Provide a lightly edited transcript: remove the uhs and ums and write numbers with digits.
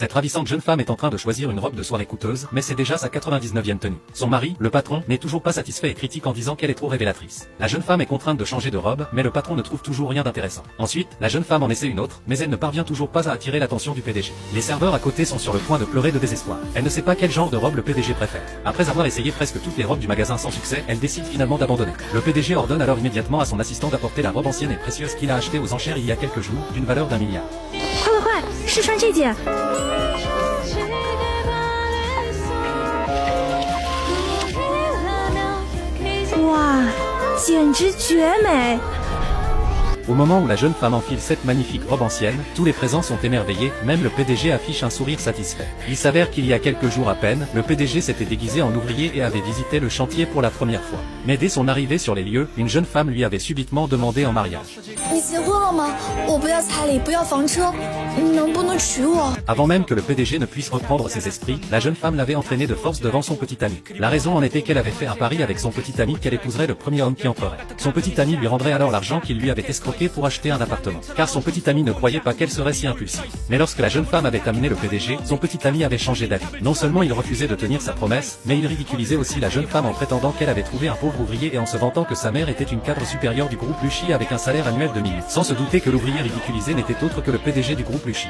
Cette ravissante jeune femme est en train de choisir une robe de soirée coûteuse, mais c'est déjà sa 99e tenue. Son mari, le patron, n'est toujours pas satisfait et critique en disant qu'elle est trop révélatrice. La jeune femme est contrainte de changer de robe, mais le patron ne trouve toujours rien d'intéressant. Ensuite, la jeune femme en essaie une autre, mais elle ne parvient toujours pas à attirer l'attention du PDG. Les serveurs à côté sont sur le point de pleurer de désespoir. Elle ne sait pas quel genre de robe le PDG préfère. Après avoir essayé presque toutes les robes du magasin sans succès, elle décide finalement d'abandonner. Le PDG ordonne alors immédiatement à son assistant d'apporter la robe ancienne et précieuse qu'il a achetée aux enchères il y a quelques jours, d'une valeur d'1 milliard. 快，试穿这件。哇，简直绝美！ Au moment où la jeune femme enfile cette magnifique robe ancienne, tous les présents sont émerveillés, même le PDG affiche un sourire satisfait. Il s'avère qu'il y a quelques jours à peine, le PDG s'était déguisé en ouvrier et avait visité le chantier pour la première fois. Mais dès son arrivée sur les lieux, une jeune femme lui avait subitement demandé en mariage. Avant même que le PDG ne puisse reprendre ses esprits, la jeune femme l'avait entraîné de force devant son petit ami. La raison en était qu'elle avait fait un pari avec son petit ami qu'elle épouserait le premier homme qui entrerait. Son petit ami lui rendrait alors l'argent qu'il lui avait escroqué pour acheter un appartement. Car son petit ami ne croyait pas qu'elle serait si impulsive. Mais lorsque la jeune femme avait amené le PDG, son petit ami avait changé d'avis. Non seulement il refusait de tenir sa promesse, mais il ridiculisait aussi la jeune femme en prétendant qu'elle avait trouvé un pauvre ouvrier et en se vantant que sa mère était une cadre supérieure du groupe Luchy avec un salaire annuel de 1000. Sans se douter que l'ouvrier ridiculisé n'était autre que le PDG du groupe Luchy.